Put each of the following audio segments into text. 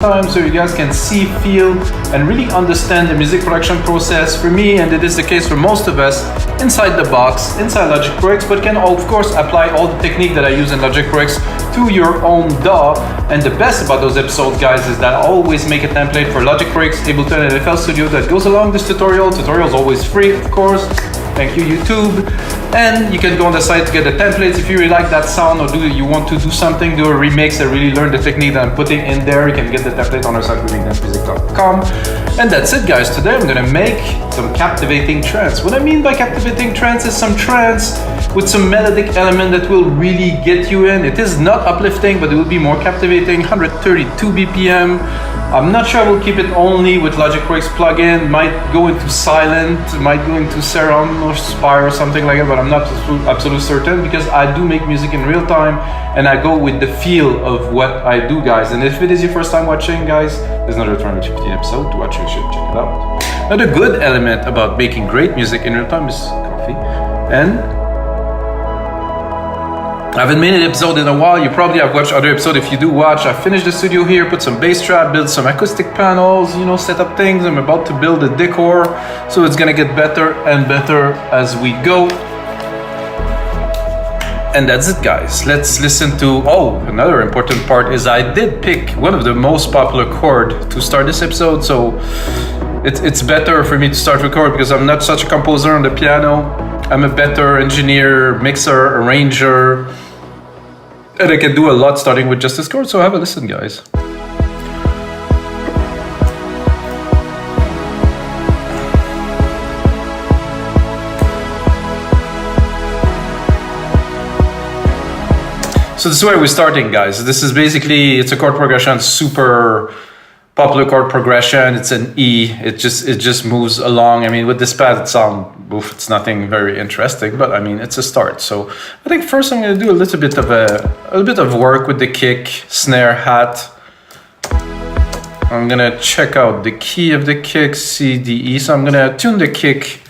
time so you guys can see, feel, and really understand the music production process for me, and it is the case for most of us, inside the box, inside Logic Pro X, but can of course apply all the technique that I use in Logic Pro X to your own DAW. And the best about those episodes, guys, is that I always make a template for Logic Pro X, Ableton, and FL Studio that goes along this tutorial. Tutorial is always free, of course. Thank you, YouTube. And you can go on the site to get the templates. If you really like that sound or you want to do something, do a remix and really learn the technique that I'm putting in there, you can get the template on our site, readingdancemusic.com. And that's it, guys. Today I'm gonna make some captivating trance. What I mean by captivating trance is some trance with some melodic element that will really get you in. It is not uplifting, but it will be more captivating. 132 BPM. I'm not sure I will keep it only with Logic Pro X plugin. Might go into silent, might go into surround or spire or something like that, but I'm not absolutely certain because I do make music in real time and I go with the feel of what I do, guys. And if it is your first time watching, guys, there's another 315 episode to watch. You should check it out. Another good element about making great music in real time is coffee. And I haven't made an episode in a while. You probably have watched other episodes. If you do watch, I finished the studio here, put some bass trap, build some acoustic panels, you know, set up things. I'm about to build a decor, so it's gonna get better and better as we go. And that's it, guys. Let's listen to, another important part is I did pick one of the most popular chord to start this episode, so it's better for me to start with chord because I'm not such a composer on the piano. I'm a better engineer, mixer, arranger, and I can do a lot starting with just this chord, so have a listen, guys. So this is where we're starting, guys. This is basically, it's a chord progression, super popular chord progression. It's an E. It just moves along. I mean, with this pad, it's nothing very interesting, but I mean, it's a start. So I think first I'm going to do a little bit of work with the kick, snare, hat. I'm going to check out the key of the kick, C, D, E. So I'm going to tune the kick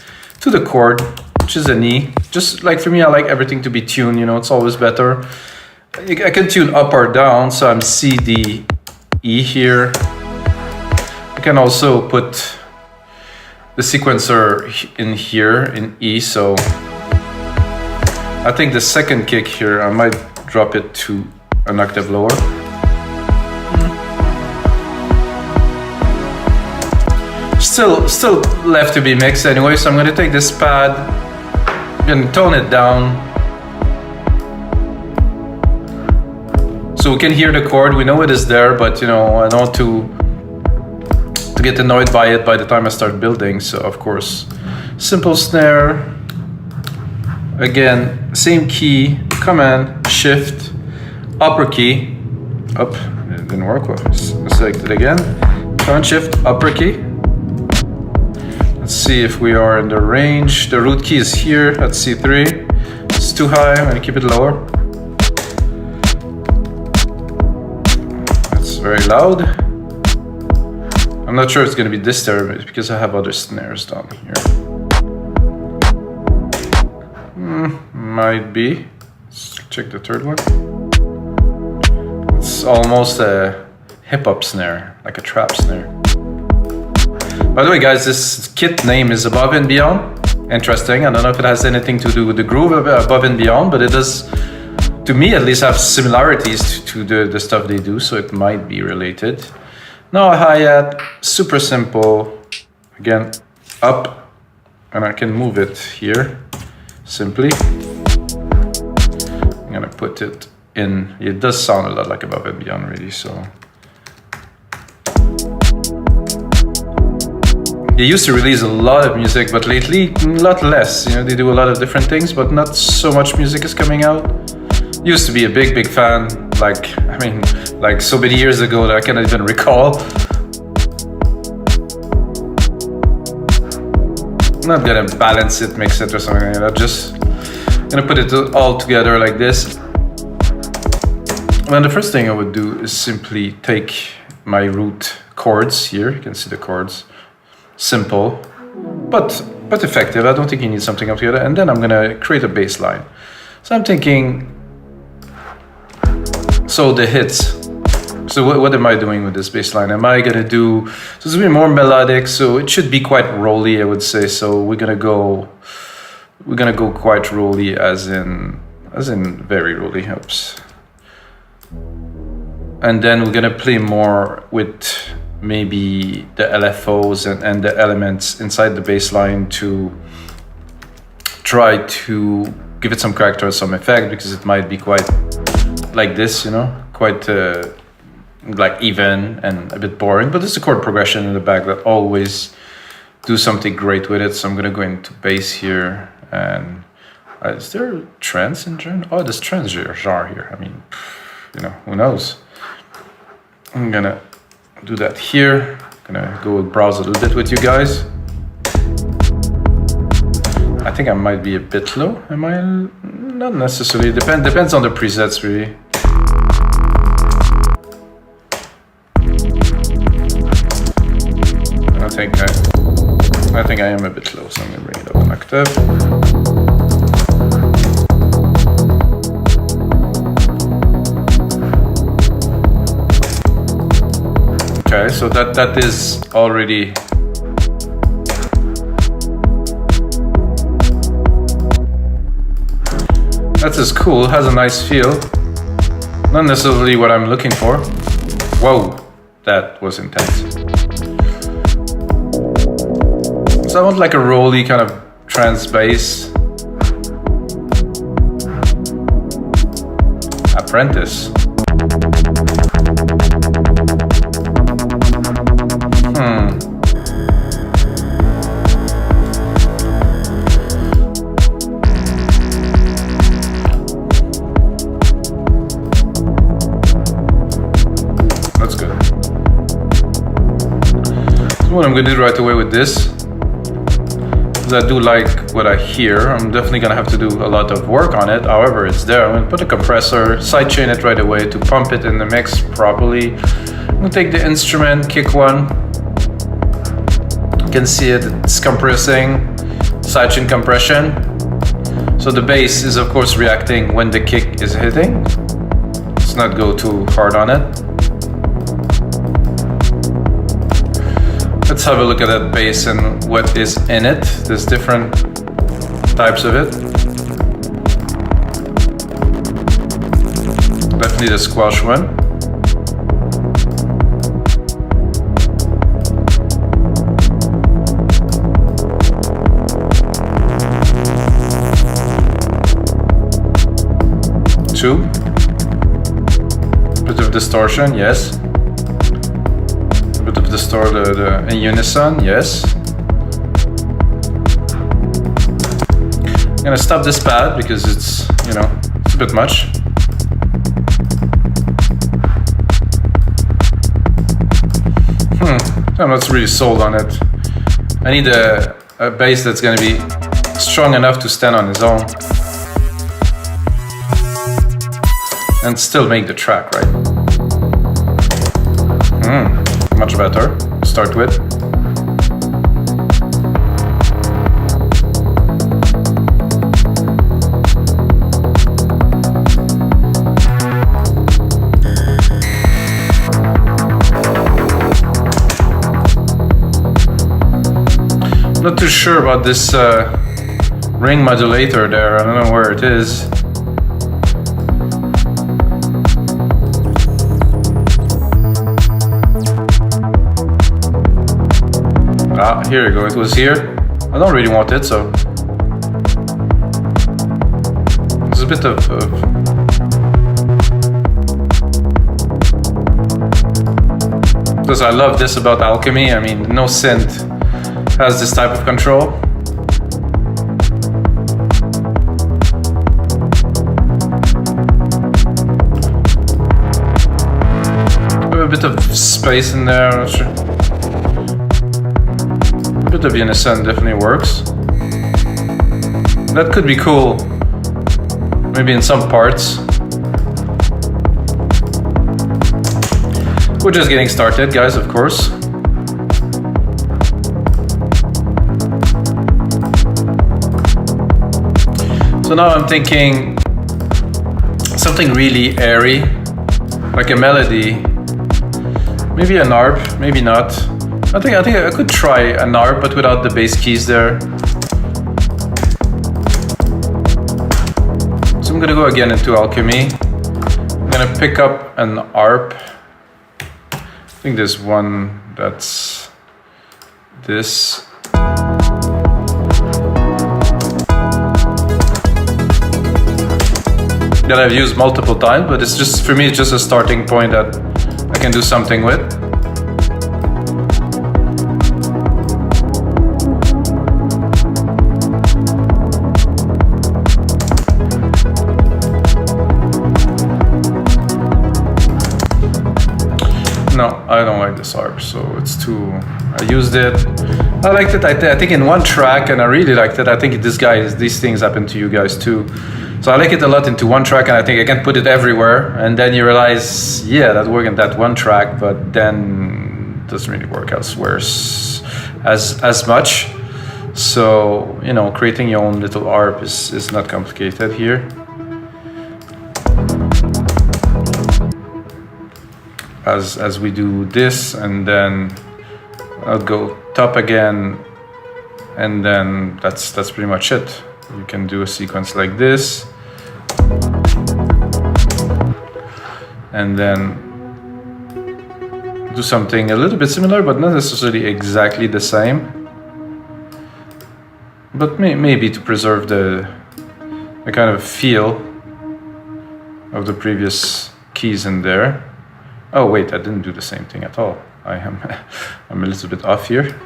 to the chord, which is an E. Just like for me, I like everything to be tuned. You know, it's always better. I can tune up or down. So I'm C, D, E here. I can also put the sequencer in here in E, so I think the second kick here, I might drop it to an octave lower. Still left to be mixed anyway, so I'm going to take this pad and tone it down. So we can hear the chord, we know it is there, but you know, I don't want to get annoyed by it by the time I start building. So of course, simple snare, again, same key, Command, Shift, upper key, up, it didn't work, well, select it again, Command, Shift, upper key. Let's see if we are in the range. The root key is here at C3, it's too high, I'm gonna keep it lower. That's very loud. I'm not sure it's going to be this there because I have other snares down here. Might be. Let's check the third one. It's almost a hip-hop snare, like a trap snare. By the way, guys, this kit name is Above and Beyond. Interesting. I don't know if it has anything to do with the groove of Above and Beyond, but it does, to me at least, have similarities to the stuff they do, so it might be related. No hi-hat, super simple. Again, up, and I can move it here, simply. I'm gonna put it in. It does sound a lot like Above and Beyond, really, so. They used to release a lot of music, but lately, a lot less. You know, they do a lot of different things, but not so much music is coming out. Used to be a big fan, like so many years ago that I cannot even recall. I'm not gonna balance it, mix it or something like that, just gonna put it all together like this. And the first thing I would do is simply take my root chords here, you can see the chords, simple, but effective. I don't think you need something up together, and then I'm gonna create a bass line. So I'm thinking, so the hits, So what am I doing with this bass line? Am I gonna do, so it's gonna be more melodic, so it should be quite rolly, I would say. So we're gonna go quite rolly, as in very rolly. Oops. And then we're gonna play more with maybe the LFOs and the elements inside the bass line to try to give it some character, some effect, because it might be quite like this, you know, quite like even and a bit boring, but there's a chord progression in the back that always do something great with it. So I'm gonna go into bass here, and is there trance in general? Oh, there's trance genre here. I mean, you know, who knows? I'm gonna do that here. I'm gonna go browse a little bit with you guys. I think I might be a bit low. Am I? Not necessarily. Depends on the presets, really. I think I am a bit low, so I'm gonna bring it up an octave. Okay, so that is already that is cool. It has a nice feel. Not necessarily what I'm looking for. Whoa, that was intense. So I want like a rolly kind of trance bass. Apprentice. That's good. So what I'm gonna do right away with this, I do like what I hear. I'm definitely gonna have to do a lot of work on it. However, it's there. I'm gonna put a compressor, sidechain it right away to pump it in the mix properly. I'm gonna take the instrument, kick one. You can see it's compressing, sidechain compression. So the bass is of course reacting when the kick is hitting. Let's not go too hard on it. Let's have a look at that bass and what is in it. There's different types of it. Definitely the squash one. Two. Bit of distortion, yes. Bit of distort in unison, yes. I'm gonna stop this pad because it's, you know, it's a bit much. I'm not really sold on it. I need a bass that's gonna be strong enough to stand on its own and still make the track, right? Much better to start with. I'm not too sure about this ring modulator there. I don't know where it is. Ah, here you go, it was here. I don't really want it, so there's a bit of because I love this about Alchemy. I mean, no synth has this type of control. A bit of space in there, I'm not sure. A bit of unison definitely works. That could be cool, maybe in some parts. We're just getting started, guys, of course. So now I'm thinking something really airy, like a melody Maybe an ARP, maybe not. I think I could try an ARP, but without the bass keys there. So I'm gonna go again into Alchemy. I'm gonna pick up an ARP. I think there's one that's this. That I've used multiple times, but it's just, for me, it's just a starting point that I can do something with. No, I don't like this ARP, so it's too, I used it. I liked it, I think in one track, and I really liked it. I think these things happen to you guys too. So I like it a lot into one track, and I think I can put it everywhere. And then you realize, yeah, that worked in that one track, but then it doesn't really work elsewhere as much. So, you know, creating your own little ARP is not complicated here. As we do this, and then I'll go top again, and then that's pretty much it. You can do a sequence like this, and then do something a little bit similar, but not necessarily exactly the same. But maybe to preserve the kind of feel of the previous keys in there. Oh wait, I didn't do the same thing at all. I'm a little bit off here.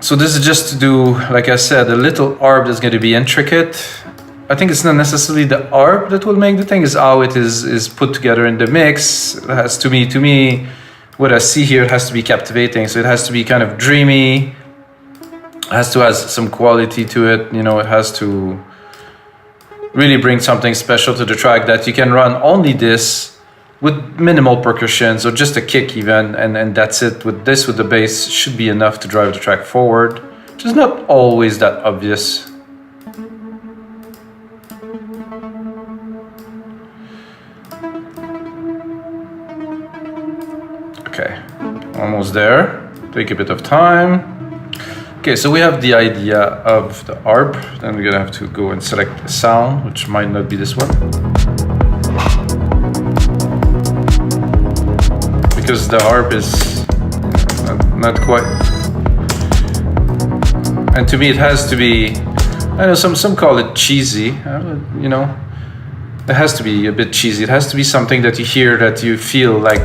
So this is just to do, like I said, a little ARP that's going to be intricate. I think it's not necessarily the ARP that will make the thing, it's how it is put together in the mix. It has to me, what I see here, it has to be captivating. So it has to be kind of dreamy. It has to have some quality to it. You know, it has to really bring something special to the track, that you can run only this with minimal percussions or just a kick even, and that's it. With the bass should be enough to drive the track forward, which is not always that obvious. Okay, almost there. Take a bit of time. Okay, so we have the idea of the ARP. Then we're gonna have to go and select a sound, which might not be this one, because the ARP is not quite. And to me, it has to be. I know some call it cheesy. You know, it has to be a bit cheesy. It has to be something that you hear, that you feel like,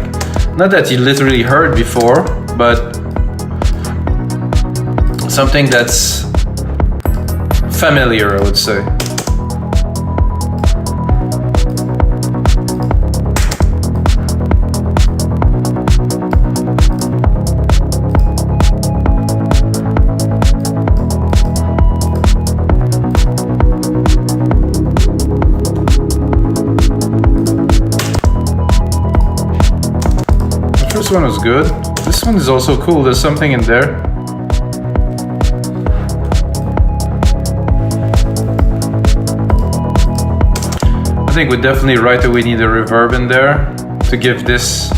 not that you literally heard before, but something that's familiar, I would say. The first one was good. This one is also cool. There's something in there. I think we definitely right away need a reverb in there to give this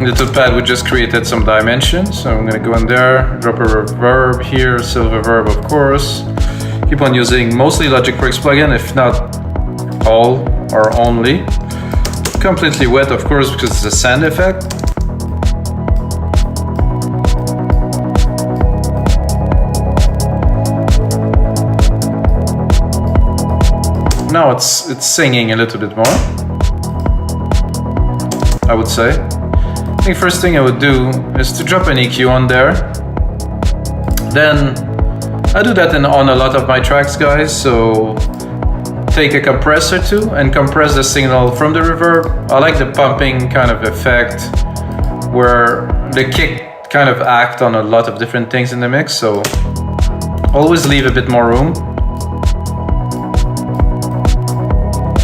little pad we just created some dimension. So I'm gonna go in there, drop a reverb here, silver reverb of course. Keep on using mostly Logic Pro X plugin, if not all or only. Completely wet of course, because it's a sand effect. Now it's singing a little bit more, I would say. I think first thing I would do is to drop an EQ on there. Then I do that on a lot of my tracks, guys. So take a compressor too and compress the signal from the reverb. I like the pumping kind of effect where the kick kind of act on a lot of different things in the mix. So always leave a bit more room.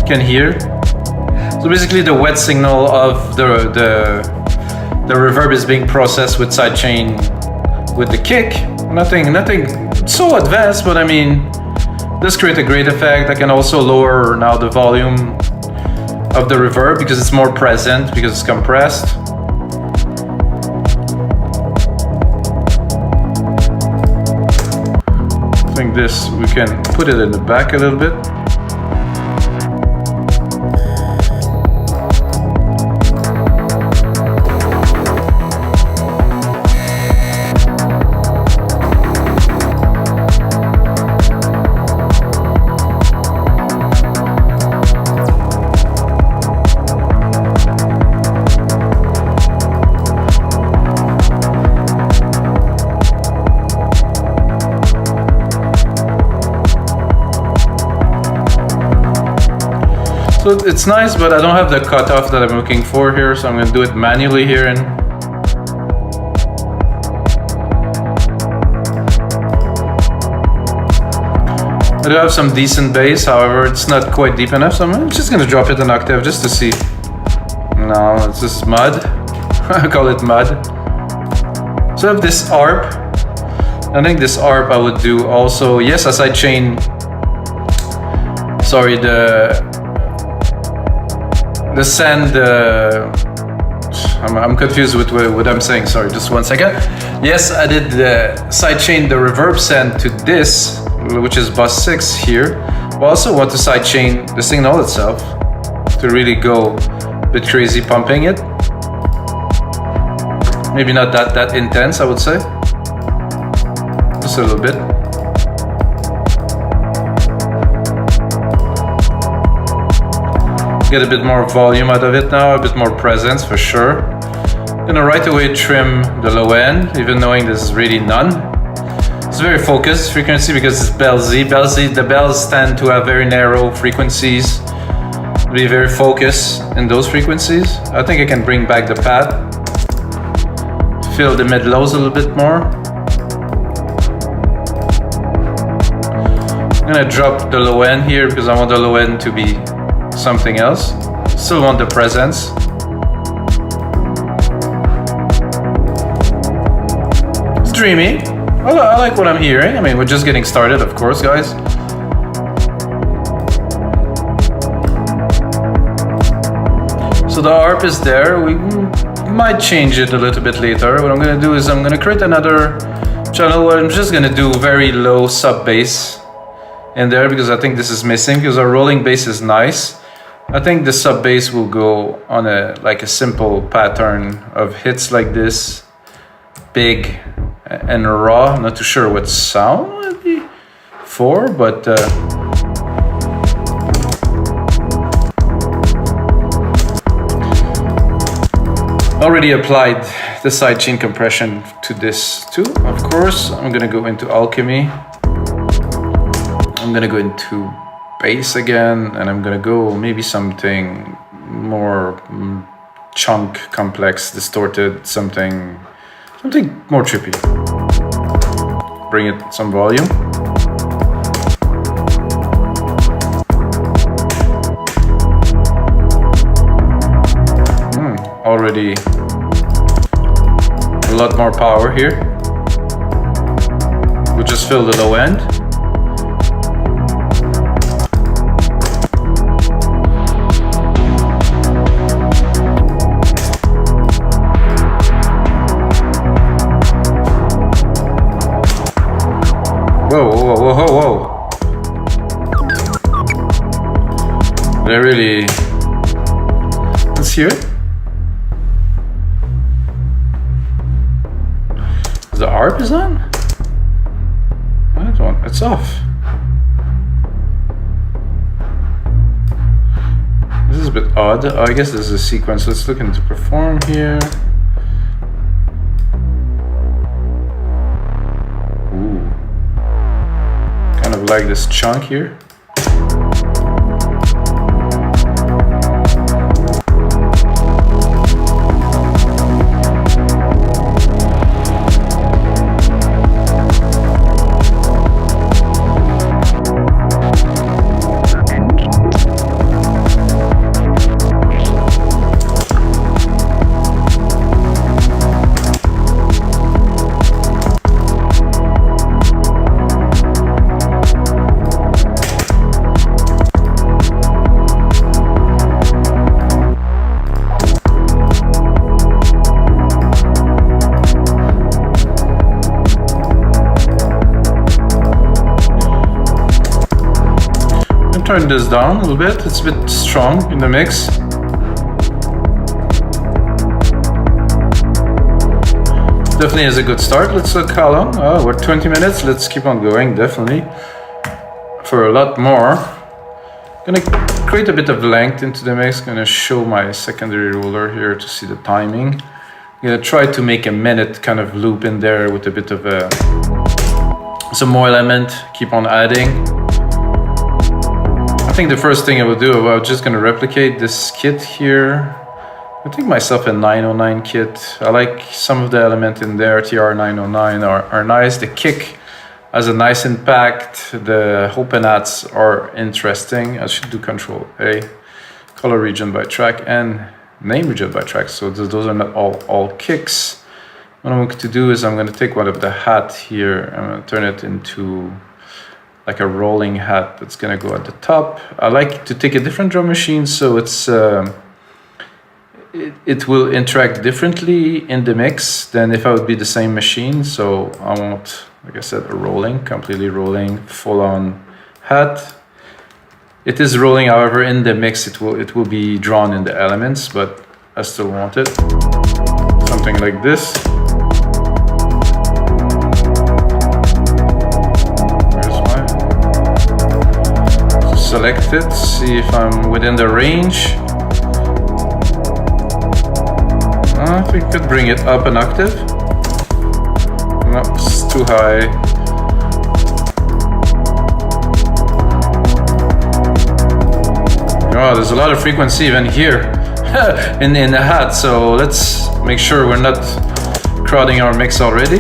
Can hear. So basically the wet signal of the reverb is being processed with sidechain with the kick, Nothing so advanced, but I mean, this create a great effect. I can also lower now the volume of the reverb because it's more present, because it's compressed. I think this, we can put it in the back a little bit. So it's nice, but I don't have the cutoff that I'm looking for here, so I'm going to do it manually here. And I do have some decent bass, however, it's not quite deep enough, so I'm just going to drop it an octave just to see. No, it's just mud. I call it mud. So I have this arp. I think this arp I would do also, yes, a sidechain. Sorry, the send, I'm confused with what I'm saying, sorry, just 1 second. Yes, I did the sidechain, the reverb send to this, which is bus 6 here. But I also want to sidechain the signal itself to really go a bit crazy pumping it. Maybe not that intense, I would say. Just a little bit. Get a bit more volume out of it now, a bit more presence for sure. I'm gonna right away trim the low end, even knowing there's really none. It's very focused frequency because it's bell Z. The bells tend to have very narrow frequencies, be very focused in those frequencies. I think I can bring back the pad, fill the mid lows a little bit more. I'm gonna drop the low end here because I want the low end to be something else. Still want the presence. It's dreamy. I like what I'm hearing. I mean, we're just getting started, of course, guys. So the arp is there. We might change it a little bit later. What I'm gonna do is I'm gonna create another channel where I'm just gonna do very low sub bass in there because I think this is missing, because our rolling bass is nice. I think the sub bass will go on a simple pattern of hits like this, big and raw. I'm not too sure what sound would be for, but already applied the sidechain compression to this too. Of course, I'm gonna go into alchemy. I'm gonna go into bass again, and I'm gonna go maybe something more chunk, complex, distorted, something more trippy. Bring it some volume. Already a lot more power here. We'll just fill the low end. Whoa. But I really... Let's hear it. The arp is on? It's off. This is a bit odd. Oh, I guess this is a sequence. Let's look into perform here. Ooh. Kind of like this chunk here. turn this down a little bit. It's a bit strong in the mix. Definitely is a good start. Let's look how long. Oh, we're 20 minutes. Let's keep on going, definitely. For a lot more. Gonna create a bit of length into the mix. Gonna show my secondary ruler here to see the timing. I'm gonna try to make a minute kind of loop in there with a bit of some more element. Keep on adding. I think the first thing I will do, I'm just gonna replicate this kit here. I think myself a 909 kit. I like some of the element in there. TR 909 are nice. The kick has a nice impact. The open hats are interesting. I should do Control A. Color region by track and name region by track. So those are not all kicks. What I'm going to do is I'm going to take one of the hat here. I'm going to turn it into like a rolling hat that's going to go at the top. I like to take a different drum machine so it's it will interact differently in the mix than if I would be the same machine. So I want, like I said, a rolling, completely rolling, full-on hat. It is rolling, however, in the mix it will be drawn in the elements, but I still want it. Something like this. Where's mine? Select it, see if I'm within the range. I think we could bring it up an octave. No, it's too high. Oh, there's a lot of frequency even here in the hat, so let's make sure we're not crowding our mix already.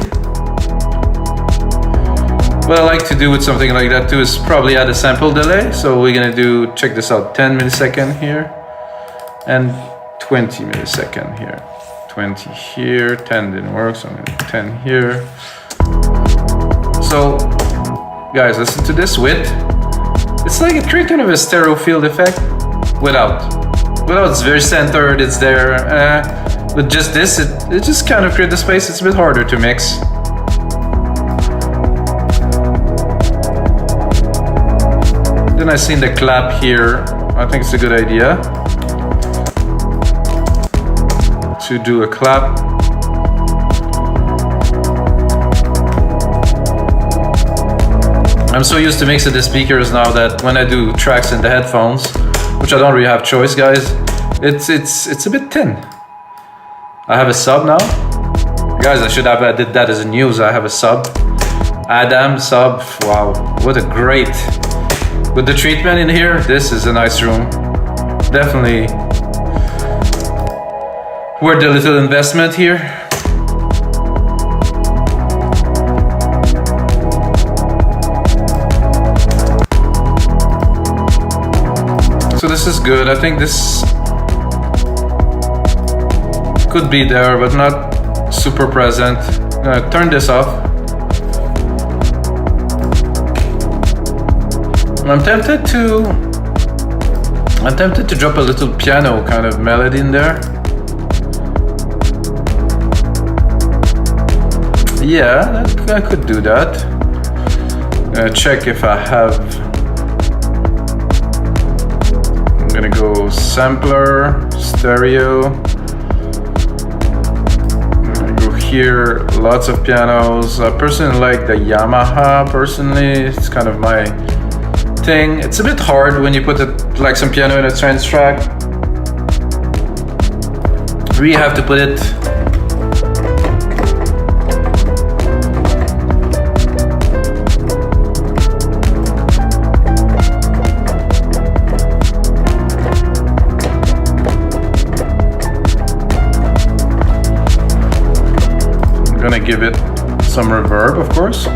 What I like to do with something like that too is probably add a sample delay. So we're gonna do, check this out, 10 millisecond here and 20 millisecond here. 20 here, 10 didn't work, so I'm gonna do 10 here. So, guys, listen to this width. It's like a kind of a stereo field effect without it's very centered, it's there. With just this, it just kind of creates the space. It's a bit harder to mix. Then I seen the clap here. I think it's a good idea to do a clap. I'm so used to mixing the speakers now that when I do tracks in the headphones, which I don't really have choice, guys, it's a bit thin. I have a sub now. Guys, I should have added that as a news. I have a sub. Adam sub. Wow, what a great. With the treatment in here, this is a nice room. Definitely worth a little investment here. So this is good. I think this could be there, but not super present. I'm gonna turn this off. I'm tempted to drop a little piano kind of melody in there. Yeah, I could do that. Check if I have. I'm gonna go sampler, stereo. I'm gonna go here, lots of pianos. I personally like the Yamaha, personally. It's kind of my thing. It's a bit hard when you put it like some piano in a trance track. We have to put it I'm gonna give it some reverb, of course.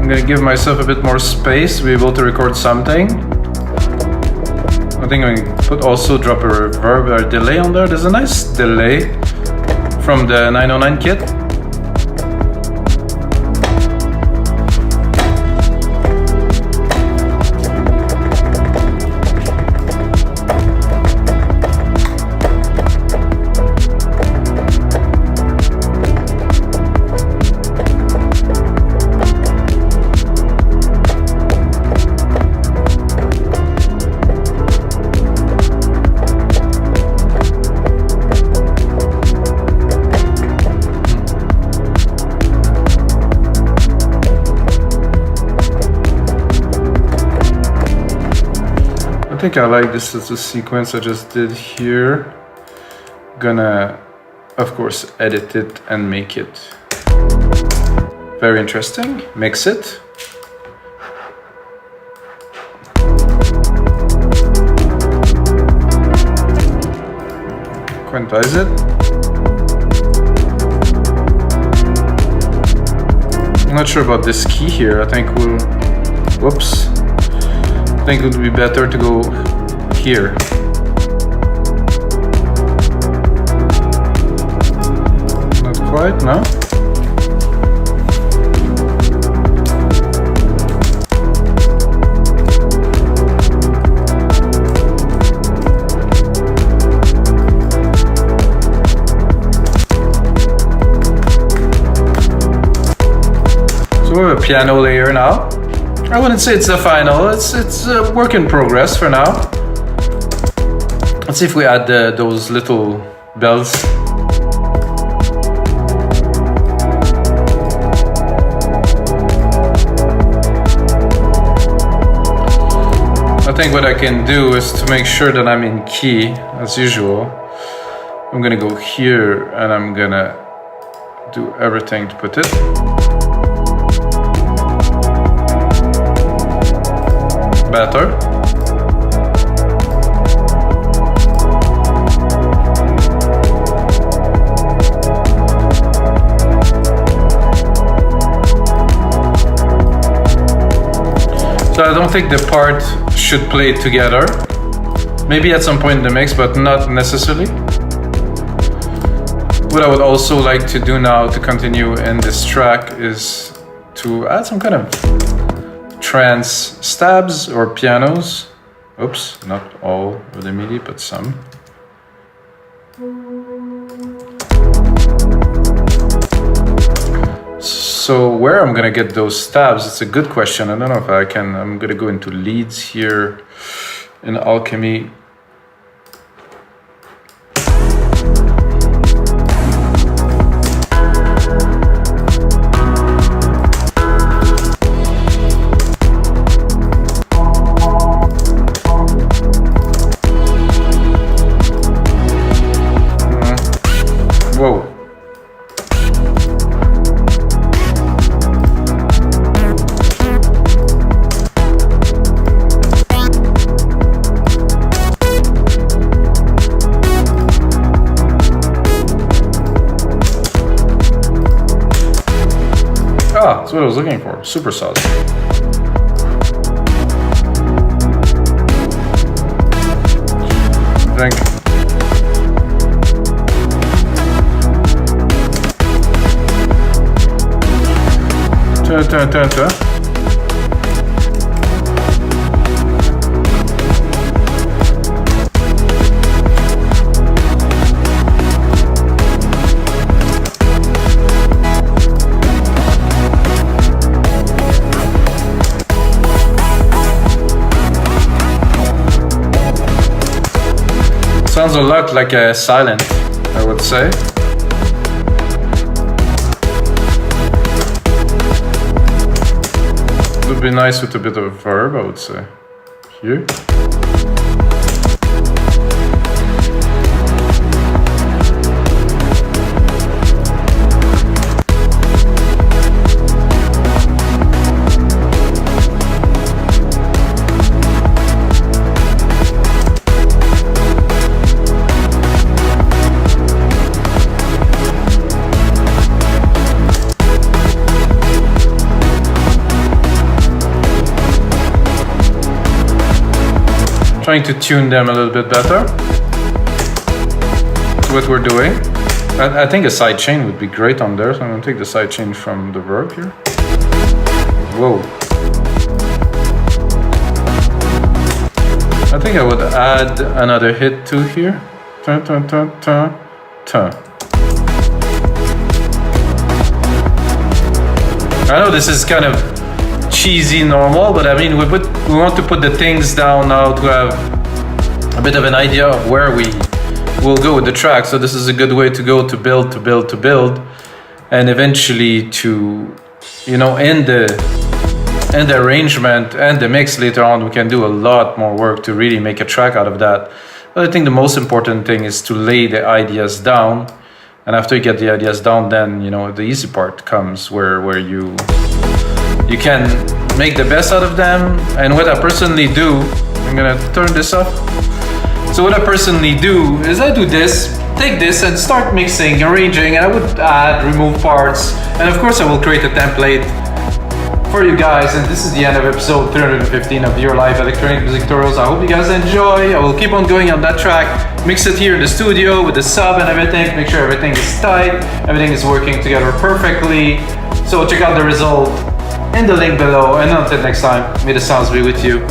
I'm gonna give myself a bit more space to be able to record something. I think I'm gonna drop a reverb or delay on there. There's a nice delay from the 909 kit. I think I like this as a sequence I just did here. Gonna, of course, edit it and make it very interesting. Mix it. Quantize it. I'm not sure about this key here. I think we'll, whoops. I think it would be better to go here. Not quite, no? So we have a piano layer now. I wouldn't say it's the final, it's a work in progress for now. Let's see if we add those little bells. I think what I can do is to make sure that I'm in key, as usual. I'm gonna go here and I'm gonna do everything to put it. Better. So I don't think the part should play together. Maybe at some point in the mix, but not necessarily. What I would also like to do now to continue in this track is to add some kind of trance stabs or pianos. Oops, not all of the MIDI, but some. So where I'm gonna get those stabs, it's a good question. I don't know if I can. I'm gonna go into leads here in Alchemy. Whoa. Ah, that's what I was looking for. Super sauce. Drink. Turn. Sounds a lot like a silent, I would say. Would be nice with a bit of a verb, I would say. Here. trying to tune them a little bit better. That's what we're doing. I think a sidechain would be great on there, so I'm gonna take the sidechain from the Verb here. Whoa. I think I would add another hit too here. Turn, turn, turn, turn, turn. I know this is kind of cheesy normal, but I mean we want to put the things down now to have a bit of an idea of where we will go with the track. So this is a good way to go to build, to build, to build, and eventually to, you know, end the arrangement and the mix later on. We can do a lot more work to really make a track out of that. But I think the most important thing is to lay the ideas down. And after you get the ideas down, then, you know, the easy part comes where you can make the best out of them. And what I personally do, I'm gonna turn this up. So what I personally do is I do this, take this and start mixing, arranging, and I would add, remove parts. And of course I will create a template for you guys. And this is the end of episode 315 of Your Live Electronic Music Tutorials. I hope you guys enjoy. I will keep on going on that track, mix it here in the studio with the sub and everything, make sure everything is tight, everything is working together perfectly. So check out the result in the link below, and until next time, may the sounds be with you.